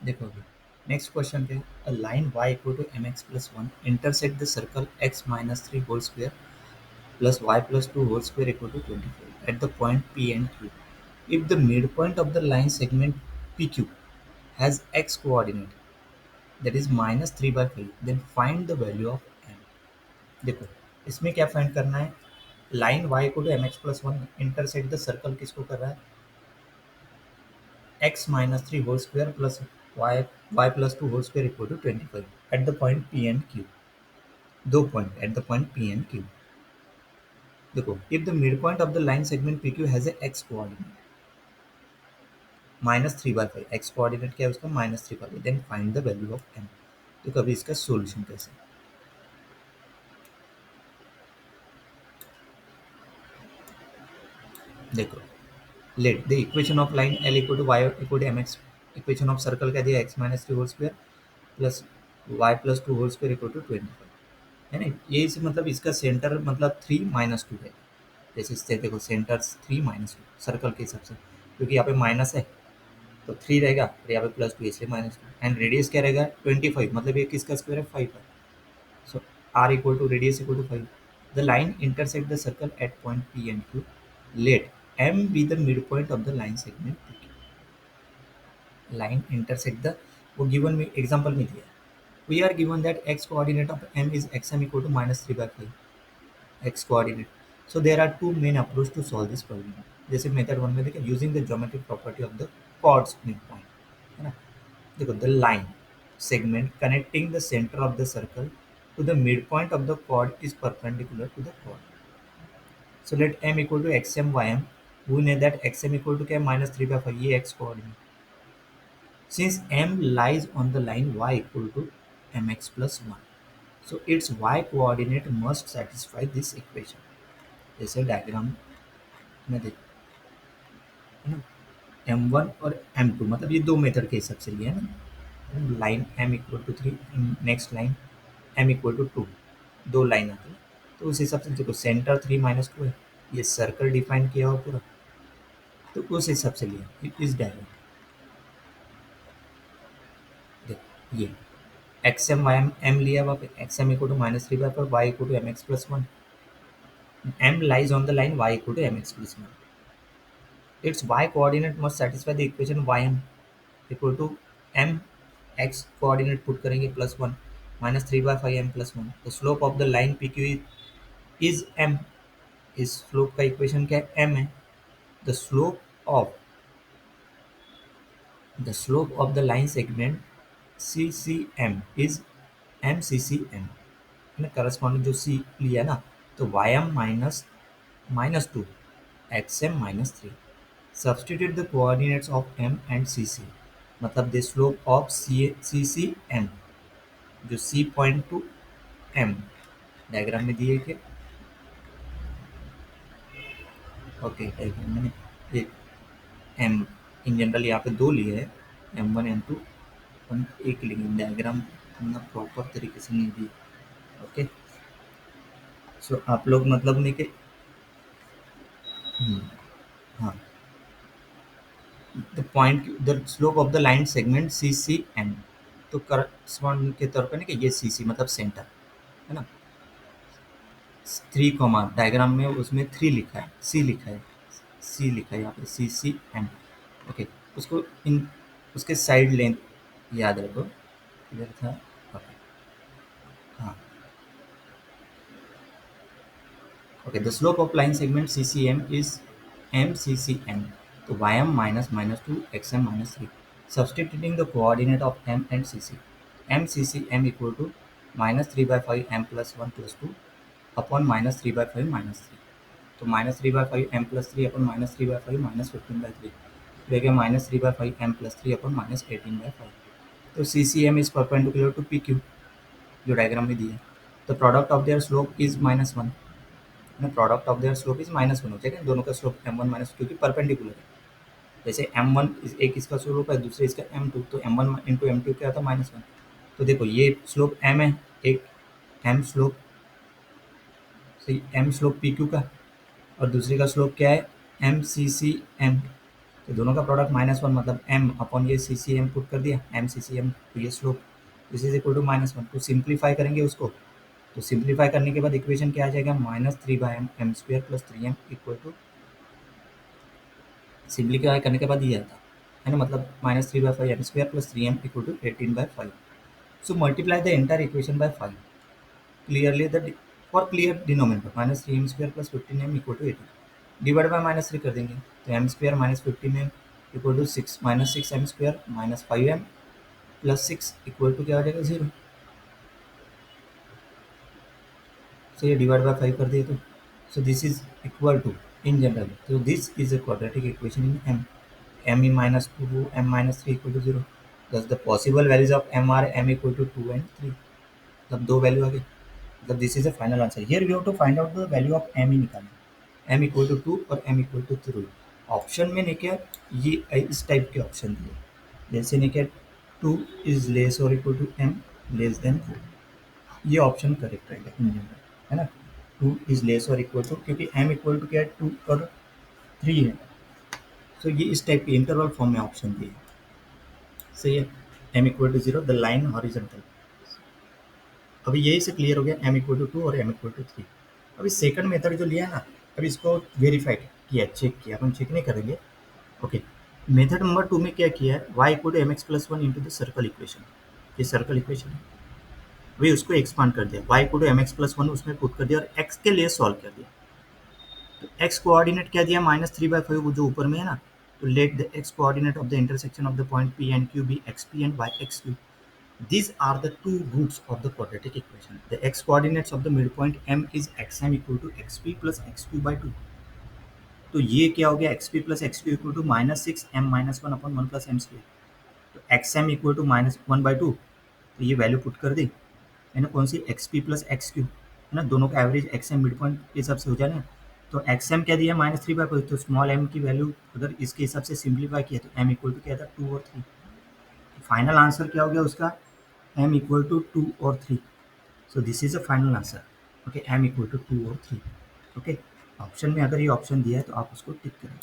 देखो अभी next question पे a line y equal to m x plus one intersect the circle x minus three whole square plus y plus two whole square equal to 24 at the point p and q. If the midpoint of the line segment pq has x coordinate that is minus 3 by 5 then find the value of m. देखो इसमें क्या find करना है line y equal to m x plus one intersect the circle किसको कर रहा है x minus three whole square plus y plus two whole square equal to 25 at the point p and q. दो point at the point p and q. देखो if the mid point of the line segment pq has a x coordinate minus three by five x coordinate क्या है उसका minus three by five then find the value of m. तो कभी इसका solution कैसे देखो let the equation of line l equal to y equal to mx equation of circle क्या दिया x minus three whole square plus y plus two whole square equal to 25 है ना ये इसे मतलब इसका सेंटर मतलब थ्री माइनस टू है जैसे इससे देखो centre three minus two circle के हिसाब से क्योंकि यहाँ पे माइनस है तो थ्री रहेगा और यहाँ पे प्लस टू इसलिए माइनस टू एंड रेडियस क्या रहेगा 25 मतलब ये किसका स्क्वायर है फाइव है so r equal to radius equal to five the line intersect the circle at point p and q. Let m be the midpoint of the line segment pq. Line intersect the वो given में example में दिया है we are given that x coordinate of m is xm equal to minus three by five x coordinate. So there are two main approach to solve this problem. जैसे method one में देखें using the geometric property of the chords midpoint है ना देखो the line segment connecting the centre of the circle to the mid point of the chord is perpendicular to the chord. So let m equal to x m y m we ने that x m equal to क्या minus three by five ये x coordinate since m lies on the line y equal to mx plus 1 so its y coordinate must satisfy this equation. जैसे diagram में देख है ना M one और M to मतलब ये दो मेथड के हिसाब से लिया है ना line m equal to three next line m equal to two दो लाइन आती है तो उस हिसाब से देखो सेंटर थ्री माइनस टू है ये सर्कल डिफाइन किया हुआ पूरा तो उस हिसाब से लिया इस डायग्राम देखो ये एक्स एम वाई एम लिया वहाँ पे x m equal to minus three by पर y equal to m x plus one m lies on the line y equal to m x plus one. Its y coordinate must satisfy the equation ym equal to m x coordinate put करेंगे plus one minus three by five m plus one the slope of the line P Q is m. इस slope का equation क्या है m है the slope of the line segment C C M is m C C M ने corresponding जो C लिया ना तो y m minus minus two x m minus three. Substitute the coordinates of m and cc मतलब the slope of ccm जो c point two m diagram में दिए के ओके डायग्राम में ये m इन जनरल यहाँ पे दो लिए हैं एम वन एम टू हम एक लेंगे डायग्राम हमने प्रॉपर तरीके से नहीं दिए ओके सो आप लोग मतलब नहीं के हाँ the point the slope of the line segment C C M तो करस्पॉन्ड के तौर पर ना कि ये सी सी मतलब सेंटर है ना थ्री कॉमा डायग्राम में उसमें थ्री लिखा है सी लिखा है सी लिखा है यहाँ पे सी सी एम ओके उसको इन उसके साइड लेंथ याद रखो इधर था ओके हाँ okay the slope of line segment C C M is m C C M तो y m minus minus two x m minus three substituting the coordinate of M C C M equal to minus three by five m plus one plus two upon minus three by five minus three तो minus three by five m plus three upon minus three by five minus fifteen by three तो गया minus three by five m plus three upon minus eighteen by five. तो C C M is perpendicular to P Q जो diagram में दिया है the product of their slope is minus one ना product of their slope is minus one हो जाएगा दोनों का स्लोप एम वन माइनस क्योंकि परपेंडिकुलर है जैसे एम वन एक इसका स्लोप है दूसरे इसका एम टू तो m one into m two क्या होता है माइनस वन तो देखो ये स्लोप एम है एक एम स्लोप सही एम स्लोप पी क्यू का और दूसरे का स्लोप क्या है एम सी सी एम तो दोनों का प्रोडक्ट -1 मतलब m अपॉन ये सी सी एम पुट कर दिया, एम सी सी एम, तो ये slope this is equal to -1। तो सिंप्लीफाई करेंगे उसको, तो सिंप्लीफाई करने के बाद इक्वेशन क्या आ जाएगा, -3/m m square plus 3m equal to, simplify करने के बाद ये आता है ना, मतलब -3/5 m square plus 3m equal to 18/5। So multiply the entire equation by 5 clearly the for clear denominator -3m square plus 15m equal to 18 divide by -3 कर देंगे, तो m square minus 15m equal to 6 -6m square minus 5m plus 6 equal to क्या हो जाएगा 0। सो ये divide by 5 कर दिए, तो so this is equal to in general, so this is a quadratic equation in m in -2 m -3 equal to 0। thus the possible values of m are m equal to 2 and 3, मतलब दो value आ गई, मतलब this is a final answer. Here we have to find out the value of m ही निकालना, m equal to 2 और m equal to 3। Option में ने क्या, ये इस टाइप के ऑप्शन दिए, जैसे ने क्या 2 इज लेस और equal to m less than 4, ये ऑप्शन करेक्ट रहेगा इन जनरल, है ना। 2 इज लेस और इक्वल टू, क्योंकि m इक्वल टू क्या है 2 और 3 है, सो ये इस टाइप के इंटरवल फॉर्म में ऑप्शन दिए। सही है, m equal to 0 the line horizontal. अभी यही से क्लियर हो गया, m इक्वल टू 2 और m इक्वल टू 3। अभी सेकंड मेथड जो लिया है ना, अभी इसको वेरीफाई किया, चेक किया, अपन चेक नहीं करेंगे। ओके, मेथड नंबर 2 में क्या किया है, y equal to mx plus 1 into the circle equation, ये सर्कल इक्वेशन है, वही उसको एक्सपांड कर दिया, y equal to mx plus 1 उसमें पुट कर दिया और x के लिए सॉल्व कर दिया। तो x कोऑर्डिनेट क्या दिया, -3/5 वो जो ऊपर में है ना, तो let the x coordinate of the intersection of the point p and q be xp and yxq। These are the two roots of the quadratic equation. The x coordinates of the midpoint m is xm equal to xp plus xq by 2। तो ये क्या हो गया, xp plus xq equal to -6m -1 upon 1 plus m square. तो xm equal to -1/2, तो ये value put कर दी, है ना, कौन सी, xp प्लस xq, है ना, दोनों का एवरेज xm मिड पॉइंट के हिसाब से हो जाए ना। तो xm क्या दिया, -3/5, तो स्मॉल m की वैल्यू अगर इसके हिसाब से सिंप्लीफाई किया तो m इक्वल टू क्या था, 2 और 3। फाइनल आंसर क्या हो गया उसका, m इक्वल टू 2 और 3। So this is a final answer. Okay, m equal to 2 और 3। ओके, ऑप्शन में अगर ये ऑप्शन दिया है तो आप उसको टिक करें।